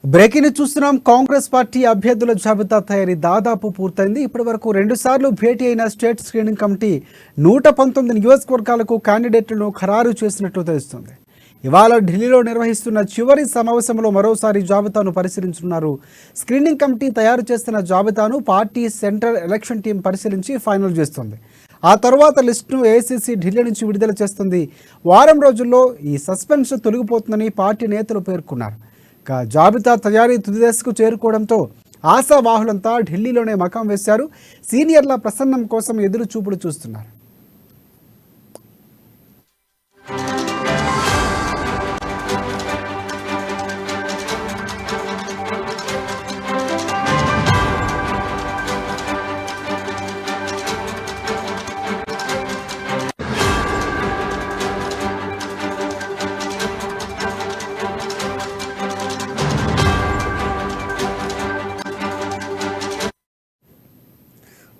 Breaking చూస్తున్నాం. Congress party అభ్యర్థుల జాబితా తయారీ దాదాపు పూర్తయింది. ఇప్పటి వరకు 2 సార్లు భేటీ అయిన స్టేట్ స్క్రీనింగ్ కమిటీ 119 నియోజకవర్గాలకు క్యాండిడేట్లను ఖరారు చేసినట్లు తెలుస్తోంది. ఇవాళ ఢిల్లీలో నిర్వహిస్తున్న చివరి సమావేశంలో మరోసారి జాబితాను పరిశీలించనున్నారు. స్క్రీనింగ్ కమిటీ తయారు చేస్తున్న జాబితాను పార్టీ సెంట్రల్ ఎలక్షన్ టీం పరిశీలించి ఫైనల్ చేస్తుంది. ఆ తర్వాత లిస్టును ఏఐసీసీ ఢిల్లీ నుంచి విడుదల చేస్తుంది. వారం రోజుల్లో ఈ సస్పెన్స్ తొలగిపోతుందని పార్టీ నేతలు పేర్కొన్నారు. జాబితా తయారీ తుది దశకు చేరుకోవడంతో ఆశావాహులంతా ఢిల్లీలోనే మకాం వేశారు. సీనియర్ల ప్రసన్నం కోసం ఎదురు చూపులు చూస్తున్నారు.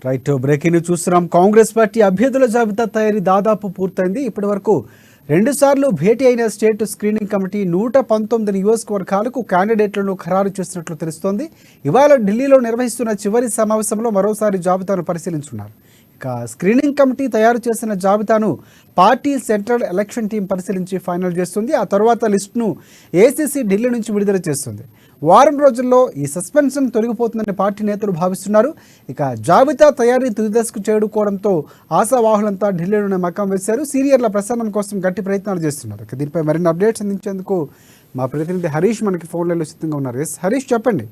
రైట్, బ్రేకింగ్ చూస్తున్నాం. కాంగ్రెస్ పార్టీ అభ్యర్థుల జాబితా తయారీ దాదాపు పూర్తయింది. ఇప్పటి వరకు 2 సార్లు భేటీ అయిన స్టేట్ స్క్రీనింగ్ కమిటీ 119 నియోజకవర్గాలకు క్యాండిడేట్లను ఖరారు చేసినట్లు తెలుస్తోంది. ఇవాళ ఢిల్లీలో నిర్వహిస్తున్న చివరి సమావేశంలో మరోసారి జాబితాను పరిశీలించున్నారు. స్క్రీనింగ్ కమిటీ తయారు చేసిన జాబితాను పార్టీ సెంట్రల్ ఎలక్షన్ టీం పరిశీలించి ఫైనల్ చేస్తుంది. ఆ తర్వాత లిస్టును ఏసీసీ ఢిల్లీ నుంచి విడుదల చేస్తుంది. వారం రోజుల్లో ఈ సస్పెన్షన్ తొలగిపోతుందని పార్టీ నేతలు భావిస్తున్నారు. జాబితా తయారీ తుది దశకు చేరుకోవడంతో ఆశావాహులంతా ఢిల్లీలోనే మకాం వేశారు. సీనియర్ల ప్రసన్నం కోసం గట్టి ప్రయత్నాలు చేస్తున్నారు. దీనిపై మరిన్ని అప్డేట్స్ అందించేందుకు మా ప్రతినిధి హరీష్ మనకి ఫోన్లలో సిద్ధంగా ఉన్నారు. హరీష్, చెప్పండి.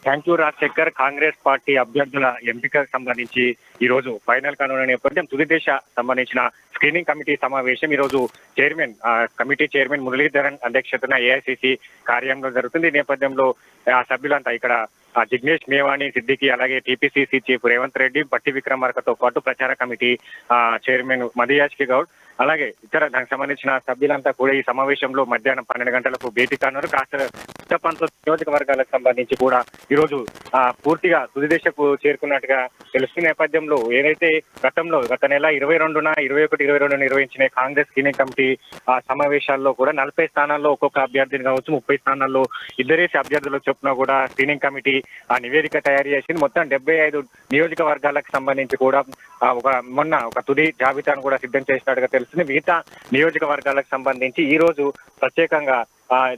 Thank you Rajasekhar. Congress party అభ్యర్థుల ఎంపికకు సంబంధించి ఈ రోజు ఫైనల్ కానున్న నేపథ్యం తుది దశ సంబంధించిన స్క్రీనింగ్ కమిటీ సమావేశం ఈ రోజు కమిటీ చైర్మన్ మురళీధరన్ అధ్యక్షతన ఏఐసీసీ కార్యాలయంలో జరుగుతుంది. ఈ నేపథ్యంలో ఆ సభ్యులంతా ఇక్కడ జిగ్నేష్ మేవాణి, సిద్దికి, అలాగే టీపీసీసీ చీఫ్ రేవంత్ రెడ్డి, పట్టి విక్రమార్కతో పాటు ప్రచార కమిటీ చైర్మన్ మధుయాష్కి గౌడ్, అలాగే ఇతర దానికి సంబంధించిన సభ్యులంతా కూడా ఈ సమావేశంలో మధ్యాహ్నం 12 గంటలకు భేటీ కానున్నారు. కాస్త 119 నియోజకవర్గాలకు సంబంధించి కూడా ఈ రోజు పూర్తిగా తుది దశకు చేరుకున్నట్టుగా తెలుస్తున్న నేపథ్యంలో ఏదైతే గత నెల 22న 21-22 నిర్వహించిన కాంగ్రెస్ స్క్రీనింగ్ కమిటీ సమావేశాల్లో కూడా 40 స్థానాల్లో ఒక్కొక్క అభ్యర్థిని కావచ్చు, 30 స్థానాల్లో ఇద్దరేసి అభ్యర్థులకు చొప్పున కూడా స్క్రీనింగ్ కమిటీ నివేదిక తయారు చేసింది. మొత్తం 75 నియోజకవర్గాలకు సంబంధించి కూడా మొన్న ఒక తుది జాబితాను కూడా సిద్ధం చేసినట్టుగా తెలుస్తుంది. మిగతా నియోజకవర్గాలకు సంబంధించి ఈ రోజు ప్రత్యేకంగా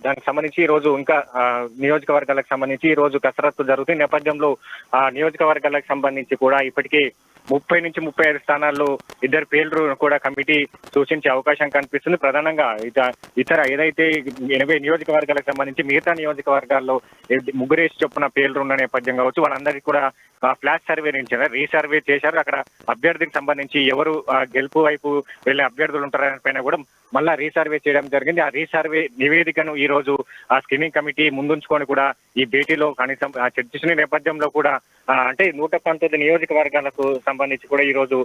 దానికి సంబంధించి ఈ రోజు ఇంకా నియోజకవర్గాలకు సంబంధించి ఈ రోజు కసరత్తు జరుగుతుంది. నేపథ్యంలో నియోజకవర్గాలకు సంబంధించి కూడా ఇప్పటికే 30 నుంచి 35 స్థానాల్లో ఇద్దరు పేర్లు కూడా కమిటీ సూచించే అవకాశం కనిపిస్తుంది. ప్రధానంగా ఇతర ఏదైతే 80 నియోజకవర్గాలకు సంబంధించి మిగతా నియోజకవర్గాల్లో ముగ్గురేసి చొప్పున పేర్లు ఉన్న నేపథ్యం కావచ్చు, వాళ్ళందరికీ కూడా ఫ్లాష్ సర్వే నుంచి రీసర్వే చేశారు. అక్కడ అభ్యర్థికి సంబంధించి ఎవరు గెలుపు వైపు వెళ్లే అభ్యర్థులు ఉంటారనే పైన కూడా మళ్ళా రీసర్వే చేయడం జరిగింది. ఆ రీసర్వే నివేదికను ఈ రోజు ఆ స్క్రీనింగ్ కమిటీ ముందుంచుకొని కూడా ఈ భేటీలో కనీసం చర్చించిన నేపథ్యంలో కూడా అంటే 119 నియోజకవర్గాలకు సంబంధించి కూడా ఈ రోజు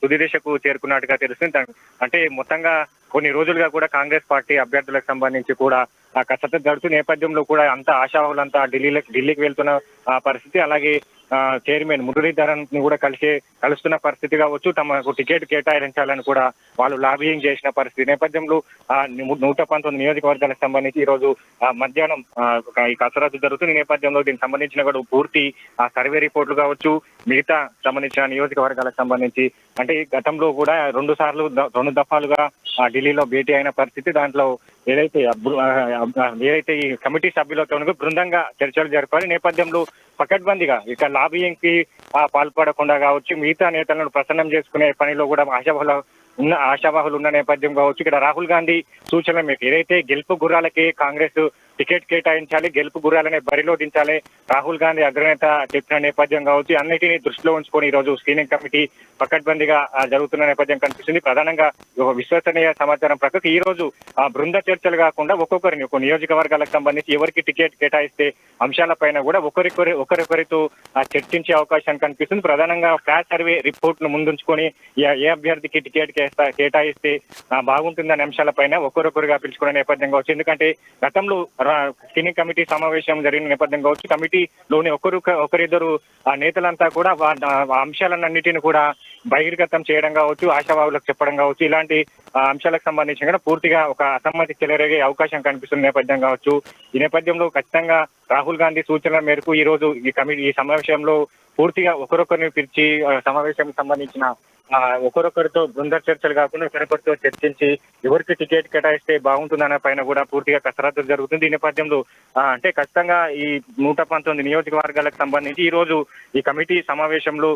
తుది దశకు చేరుకున్నట్టుగా తెలుస్తుంది. అంటే మొత్తంగా కొన్ని రోజులుగా కూడా కాంగ్రెస్ పార్టీ అభ్యర్థులకు సంబంధించి కూడా కసరత్తు జరుగుతున్న నేపథ్యంలో కూడా అంతా ఆశావాహులంతా ఢిల్లీకి వెళ్తున్న పరిస్థితి. అలాగే చైర్మన్ మురళీధరన్ ని కూడా కలుస్తున్న పరిస్థితి కావచ్చు, తమకు టికెట్ కేటాయించాలని కూడా వాళ్ళు లాబియింగ్ చేసిన పరిస్థితి నేపథ్యంలో 119 నియోజకవర్గాలకు సంబంధించి ఈ రోజు మధ్యాహ్నం ఈ కసరత్తు జరుగుతున్న నేపథ్యంలో దీనికి సంబంధించిన కూడా పూర్తి సర్వే రిపోర్ట్లు కావచ్చు, మిగతా సంబంధించిన నియోజకవర్గాలకు సంబంధించి అంటే గతంలో కూడా 2 దఫాలుగా ఢిల్లీలో భేటీ అయిన పరిస్థితి. దాంట్లో ఏదైతే ఈ కమిటీ సభ్యులతో బృందంగా చర్చలు జరిపారు. నేపథ్యంలో పకడ్బందీగా ఇక లాబియింగ్ కి పాల్పడకుండా కావచ్చు, మిగతా నేతలను ప్రసన్నం చేసుకునే పనిలో కూడా ఆశావాహులు ఉన్న నేపథ్యం కావచ్చు. ఇక్కడ రాహుల్ గాంధీ సూచన మీకు ఏదైతే గెలుపు గుర్రాలకి కాంగ్రెస్ టికెట్ కేటాయించాలి, గెలుపు గుర్రాలనే బరిలో దించాలి రాహుల్ గాంధీ అగ్రనేత చెప్పిన నేపథ్యం కావచ్చు, అన్నిటినీ దృష్టిలో ఉంచుకొని ఈ రోజు స్క్రీనింగ్ కమిటీ పకడ్బందీగా జరుగుతున్న నేపథ్యం కనిపిస్తుంది. ప్రధానంగా విశ్వసనీయ సమాచారం ప్రకారం ఈ రోజు బృంద చర్చలు కాకుండా ఒక్కొక్కరిని ఒక నియోజకవర్గాలకు సంబంధించి ఎవరికి టికెట్ కేటాయిస్తే అంశాలపైన కూడా ఒకరికొరితో చర్చించే అవకాశం కనిపిస్తుంది. ప్రధానంగా ఫ్లాష్ సర్వే రిపోర్ట్ ను ముందుంచుకొని ఏ అభ్యర్థికి టికెట్ కేటాయిస్తే బాగుంటుందనే అంశాలపైన ఒకరొకరుగా పిలుచుకునే నేపథ్యం కావచ్చు. ఎందుకంటే గతంలో స్క్రీనింగ్ కమిటీ సమావేశం జరిగిన నేపథ్యం కావచ్చు, కమిటీలోని ఒకరిద్దరు నేతలంతా కూడా ఆ అంశాలన్నింటిని కూడా బహిర్గతం చేయడం కావచ్చు, ఆశావాహులకు చెప్పడం కావచ్చు, ఇలాంటి అంశాలకు సంబంధించి కూడా పూర్తిగా ఒక అసమ్మతి చెలరేగే అవకాశం కనిపిస్తున్న నేపథ్యం కావచ్చు. ఈ నేపథ్యంలో ఖచ్చితంగా రాహుల్ గాంధీ సూచనల మేరకు ఈ రోజు ఈ సమావేశంలో పూర్తిగా ఒకరొకరిని పిలిచి సమావేశం సంబంధించిన ఒకరొకరితో బృంద చర్చలు కాకుండా ఒకరొకరితో చర్చించి ఎవరికి టికెట్ కేటాయిస్తే బాగుంటుందన్న పైన కూడా పూర్తిగా కసరత్తు జరుగుతుంది. ఈ నేపథ్యంలో అంటే ఖచ్చితంగా ఈ 119 నియోజకవర్గాలకు సంబంధించి ఈ రోజు ఈ కమిటీ సమావేశంలో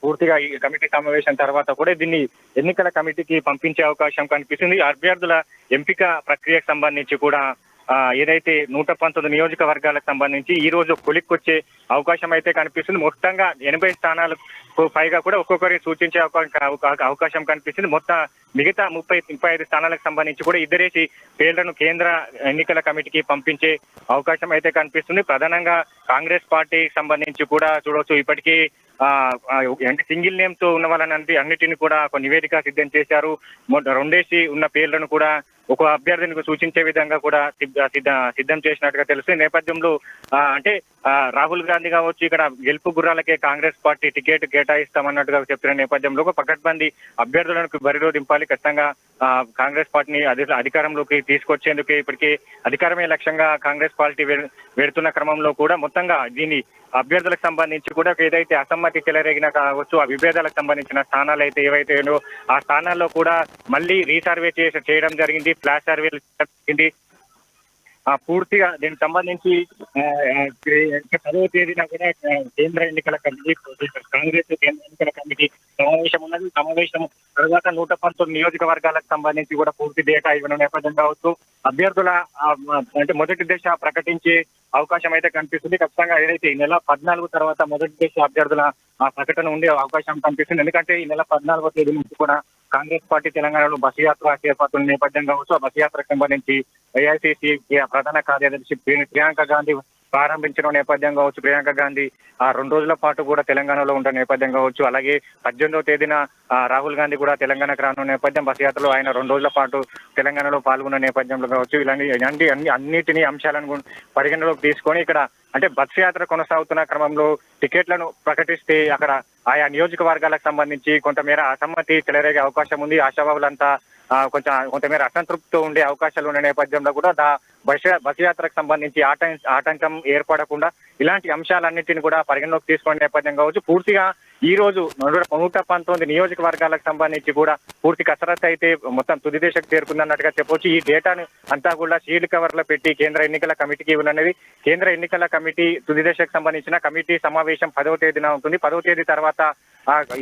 పూర్తిగా ఈ కమిటీ సమావేశం తర్వాత కూడా దీన్ని ఎన్నికల కమిటీకి పంపించే అవకాశం కనిపిస్తుంది. అభ్యర్థుల ఎంపిక ప్రక్రియకు సంబంధించి కూడా ఏదైతే 119 నియోజకవర్గాలకు సంబంధించి ఈ రోజు కొలిక్కొచ్చే అవకాశం అయితే కనిపిస్తుంది. మొత్తంగా 80 స్థానాలకు పైగా కూడా ఒక్కొక్కరికి సూచించే అవకాశం కనిపిస్తుంది. మొత్తం మిగతా 35 స్థానాలకు సంబంధించి కూడా ఇద్దరేసి పేర్లను కేంద్ర ఎన్నికల కమిటీకి పంపించే అవకాశం అయితే కనిపిస్తుంది. ప్రధానంగా కాంగ్రెస్ పార్టీకి సంబంధించి కూడా చూడవచ్చు, ఇప్పటికీ అంటే సింగిల్ నేమ్ తో ఉన్న వాళ్ళని అన్నిటిని కూడా ఒక నివేదిక సిద్ధం చేశారు. రెండేసి ఉన్న పేర్లను కూడా ఒక అభ్యర్థిని సూచించే విధంగా కూడా సిద్ధం చేసినట్టుగా తెలుస్తుంది. నేపథ్యంలో అంటే రాహుల్ గాంధీ కావచ్చు, ఇక్కడ గెలుపు గుర్రాలకే కాంగ్రెస్ పార్టీ టికెట్ కేటాయిస్తామన్నట్టుగా చెప్పిన నేపథ్యంలో ఒక పకడ్బందీ అభ్యర్థులను బరిలో దింపాలి. ఖచ్చితంగా కాంగ్రెస్ పార్టీని అధికారంలోకి తీసుకొచ్చేందుకే ఇప్పటికీ అధికారమే లక్ష్యంగా కాంగ్రెస్ పార్టీ వెడుతున్న క్రమంలో కూడా మొత్తంగా దీని అభ్యర్థులకు సంబంధించి కూడా ఏదైతే అసమ్మతి చెలరేగిన కావచ్చు, ఆ విభేదాలకు సంబంధించిన స్థానాలు అయితే ఏవైతే ఆ స్థానాల్లో కూడా మళ్ళీ రీసర్వే చేయడం జరిగింది, ఫ్లాష్ సర్వేలు జరిగింది. పూర్తిగా దీనికి సంబంధించి 10వ తేదీన కూడా కేంద్ర ఎన్నికల కమిటీ, కాంగ్రెస్ కేంద్ర ఎన్నికల కమిటీ సమావేశం ఉన్నది. సమావేశం తర్వాత 119 నియోజకవర్గాలకు సంబంధించి కూడా పూర్తి డేటా ఇవ్వడం నేపథ్యం కావచ్చు, అభ్యర్థుల అంటే మొదటి దశ ప్రకటించే అవకాశం అయితే కనిపిస్తుంది. ఖచ్చితంగా ఏదైతే ఈ నెల 14 తర్వాత మొదటి దశ అభ్యర్థుల ప్రకటన ఉండే అవకాశం కనిపిస్తుంది. ఎందుకంటే ఈ నెల 14వ తేదీ నుంచి కూడా కాంగ్రెస్ పార్టీ తెలంగాణలో బస్సు యాత్ర చేపడుతున్న నేపథ్యం కావచ్చు, ఆ బస్సు యాత్రకు సంబంధించి ఏఐసిసి ప్రధాన కార్యదర్శి ప్రియాంక గాంధీ ప్రారంభించిన నేపథ్యం కావచ్చు. ప్రియాంక గాంధీ 2 రోజుల పాటు కూడా తెలంగాణలో ఉన్న నేపథ్యం కావచ్చు. అలాగే 18వ తేదీన రాహుల్ గాంధీ కూడా తెలంగాణకు రానున్న నేపథ్యం, బస్ యాత్రలో ఆయన 2 రోజుల పాటు తెలంగాణలో పాల్గొన్న నేపథ్యంలో కావచ్చు. ఇలాంటి అన్నిటినీ అంశాలను పరిగణలోకి తీసుకొని ఇక్కడ అంటే బస్ యాత్ర కొనసాగుతున్న క్రమంలో టికెట్లను ప్రకటిస్తే అక్కడ ఆయా నియోజకవర్గాలకు సంబంధించి కొంతమేర అసమ్మతి చెలరేగే అవకాశం ఉంది. ఆశావాహులంతా కొంతమేర అసంతృప్తితో ఉండే అవకాశాలు ఉన్న నేపథ్యంలో కూడా బస్ యాత్రకు సంబంధించి ఆటంకం ఏర్పడకుండా ఇలాంటి అంశాలన్నింటినీ కూడా పరిగణలోకి తీసుకునే నేపథ్యం కావచ్చు. పూర్తిగా ఈ రోజు 119 నియోజకవర్గాలకు సంబంధించి కూడా పూర్తి కసరత్తు అయితే మొత్తం తుది దశకు చేరుకుందన్నట్టుగా చెప్పవచ్చు. ఈ డేటాను అంతా కూడా సీల్డ్ కవర్ లో పెట్టి కేంద్ర ఎన్నికల కమిటీకి ఇవ్వనున్నది. కేంద్ర ఎన్నికల కమిటీ తుది దశకు సంబంధించిన కమిటీ సమావేశం 10వ తేదీన ఉంటుంది. 10వ తేదీ తర్వాత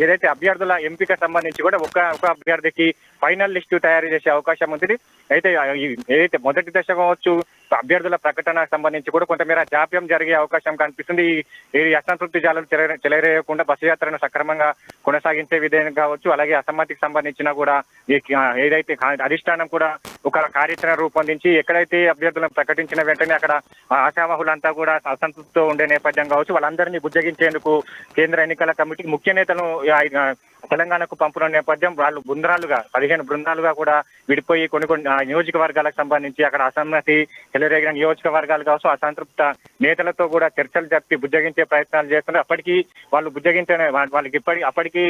ఏదైతే అభ్యర్థుల ఎంపిక సంబంధించి కూడా ఒక అభ్యర్థికి ఫైనల్ లిస్టు తయారు చేసే అవకాశం ఉంటుంది. అయితే ఏదైతే మొదటి దశ కావచ్చు, అభ్యర్థుల ప్రకటన సంబంధించి కూడా కొంతమేర జాప్యం జరిగే అవకాశం కనిపిస్తుంది. ఈ అసంతృప్తి జాలను చెలరేయకుండా బస్సు యాత్రను సక్రమంగా కొనసాగించే విధంగా కావచ్చు, అలాగే అసమ్మతికి సంబంధించిన కూడా ఏదైతే అధిష్టానం కూడా ఒక కార్యాచరణ రూపొందించి ఎక్కడైతే అభ్యర్థులను ప్రకటించిన వెంటనే అక్కడ ఆశావాహులంతా కూడా అసంతృప్తితో ఉండే నేపథ్యం కావచ్చు, వాళ్ళందరినీ బుజ్జగించేందుకు కేంద్ర ఎన్నికల కమిటీ ముఖ్య నేతలను తెలంగాణకు పంపున నేపథ్యం వాళ్ళు 15 బృందాలుగా కూడా విడిపోయి కొన్ని నియోజకవర్గాలకు సంబంధించి అక్కడ అసమ్మతి చెలరేగిన నియోజకవర్గాలు కావచ్చు, అసంతృప్త నేతలతో కూడా చర్చలు జరిపి బుజ్జగించే ప్రయత్నాలు చేస్తున్నారు. అప్పటికీ వాళ్ళు వాళ్ళకి అప్పటికీ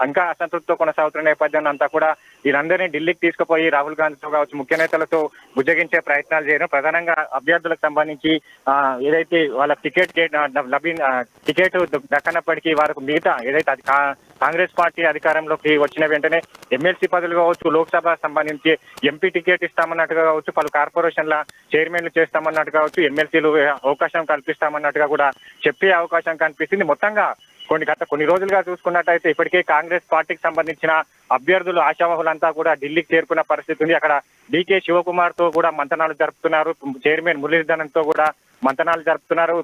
ఇంకా అసంతృప్తితో కొనసాగుతున్న నేపథ్యం అంతా కూడా వీళ్ళందరినీ ఢిల్లీకి తీసుకుపోయి రాహుల్ గాంధీతో కావచ్చు ముఖ్య నేతలతో బుజ్జగించే ప్రయత్నాలు చేయడం. ప్రధానంగా అభ్యర్థులకు సంబంధించి ఏదైతే వాళ్ళ టికెట్ దక్కనప్పటికీ వారికి మిగతా ఏదైతే అది కాంగ్రెస్ పార్టీ అధికారంలోకి వచ్చిన వెంటనే ఎమ్మెల్సీ పదవులు కావచ్చు, లోక్సభ సంబంధించి ఎంపీ టికెట్ ఇస్తామన్నట్టుగా కావచ్చు, పలు కార్పొరేషన్ల చైర్మన్లు చేస్తామన్నట్టు కావచ్చు, ఎమ్మెల్సీలు అవకాశం కల్పిస్తామన్నట్టుగా కూడా చెప్పే అవకాశం కనిపిస్తుంది. మొత్తంగా కొన్ని రోజులుగా చూసుకున్నట్టయితే ఇప్పటికే కాంగ్రెస్ పార్టీకి సంబంధించిన అభ్యర్థులు ఆశావాహులంతా కూడా ఢిల్లీకి చేరుకున్న పరిస్థితి ఉంది. అక్కడ డీకే శివకుమార్ తో కూడా మంతనాలు జరుపుతున్నారు, చైర్మన్ మురళీధరన్ తో కూడా మంతనాలు జరుపుతున్నారు.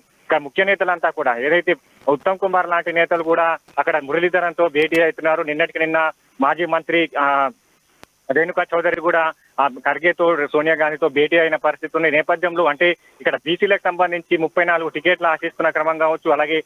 ముఖ్య నేతలంతా కూడా ఏదైతే ఉత్తమ్ కుమార్ లాంటి నేతలు కూడా అక్కడ మురళీధరన్ తో భేటీ అవుతున్నారు. నిన్న మాజీ మంత్రి రేణుకా చౌదరి కూడా ఖర్గేతో సోనియా గాంధీతో భేటీ అయిన పరిస్థితి ఉన్న నేపథ్యంలో అంటే ఇక్కడ బీసీలకు సంబంధించి 34 టికెట్లు ఆశిస్తున్న క్రమం కావచ్చు, అలాగే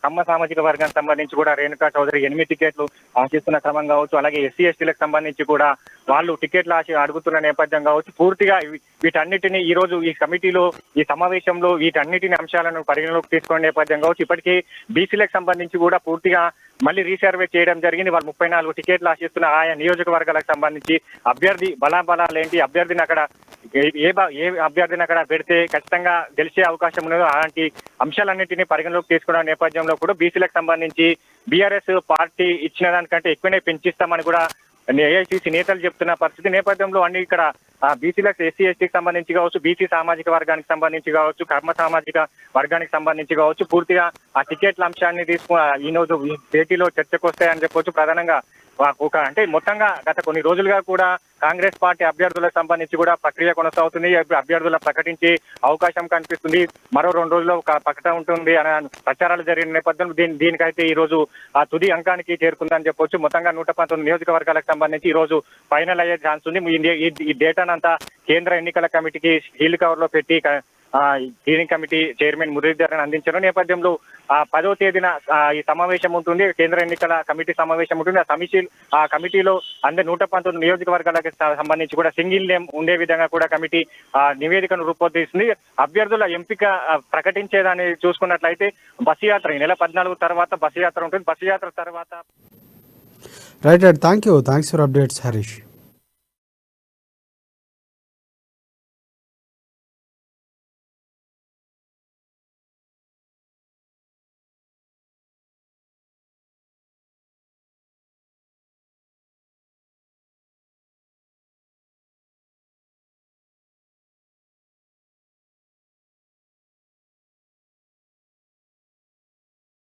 కమ్మ సామాజిక వర్గానికి సంబంధించి కూడా రేణుకా చౌదరి 8 టికెట్లు ఆశిస్తున్న క్రమం కావచ్చు, అలాగే ఎస్సీ ఎస్టీలకు సంబంధించి కూడా వాళ్ళు టికెట్లు అడుగుతున్న నేపథ్యం కావచ్చు. పూర్తిగా వీటన్నిటిని ఈ రోజు ఈ కమిటీలో ఈ సమావేశంలో వీటన్నిటిని అంశాలను పరిగణలోకి తీసుకునే నేపథ్యం కావచ్చు. ఇప్పటికే బీసీలకు సంబంధించి కూడా పూర్తిగా మళ్ళీ రీసర్వే చేయడం జరిగింది. వాళ్ళు 34 టికెట్లు ఆశిస్తున్న ఆయా నియోజకవర్గాలకు సంబంధించి అభ్యర్థి బలాబలాలు ఏంటి, అభ్యర్థిని అక్కడ ఏ అభ్యర్థిని అక్కడ పెడితే ఖచ్చితంగా గెలిచే అవకాశం ఉన్నదో అలాంటి అంశాలన్నింటినీ పరిగణలోకి తీసుకున్న నేపథ్యంలో కూడా బీసీలకు సంబంధించి బీఆర్ఎస్ పార్టీ ఇచ్చిన దానికంటే ఎక్కువనే పెంచిస్తామని కూడా ఏఐసీసీ నేతలు చెప్తున్న పరిస్థితి నేపథ్యంలో అన్ని ఇక్కడ బీసీలకు ఎస్సీ ఎస్టీకి సంబంధించి కావచ్చు, బీసీ సామాజిక వర్గానికి సంబంధించి కావచ్చు, కర్మ సామాజిక వర్గానికి సంబంధించి కావచ్చు, పూర్తిగా ఆ టికెట్ల అంశాన్ని ఈ రోజు భేటీలో చర్చకు వస్తాయని చెప్పొచ్చు. ప్రధానంగా అంటే మొత్తంగా గత కొన్ని రోజులుగా కూడా కాంగ్రెస్ పార్టీ అభ్యర్థులకు సంబంధించి కూడా ప్రక్రియ కొనసాగుతుంది. అభ్యర్థుల ప్రకటించే అవకాశం కనిపిస్తుంది. మరో 2 రోజుల్లో ఒక ప్రకటన ఉంటుంది అనే ప్రచారాలు జరిగిన నేపథ్యంలో దీనికైతే ఈ రోజు ఆ తుది అంకానికి చేరుకుందని చెప్పొచ్చు. మొత్తంగా 119 నియోజకవర్గాలకు సంబంధించి ఈ రోజు ఫైనల్ అయ్యే ఛాన్స్ ఉంది. ఈ డేటానంతా కేంద్ర ఎన్నికల కమిటీకి హీల్ కవర్ లో పెట్టి స్క్రీనింగ్ కమిటీ చైర్మన్ మురళీధరన్ అందించిన నేపథ్యంలో 10వ తేదీన ఈ సమావేశం ఉంటుంది. కేంద్ర ఎన్నికల కమిటీ సమావేశం ఉంటుంది. ఆ కమిటీలో అందరి 119 నియోజకవర్గాలకు సంబంధించి కూడా సింగిల్ నేమ్ ఉండే విధంగా కూడా కమిటీ నివేదికను రూపొందిస్తుంది. అభ్యర్థుల ఎంపిక ప్రకటించేదాన్ని చూసుకున్నట్లయితే బస్సు యాత్ర ఈ నెల 14 తర్వాత బస్సు యాత్ర ఉంటుంది. బస్సు యాత్ర తర్వాత right thanks for updates Harish.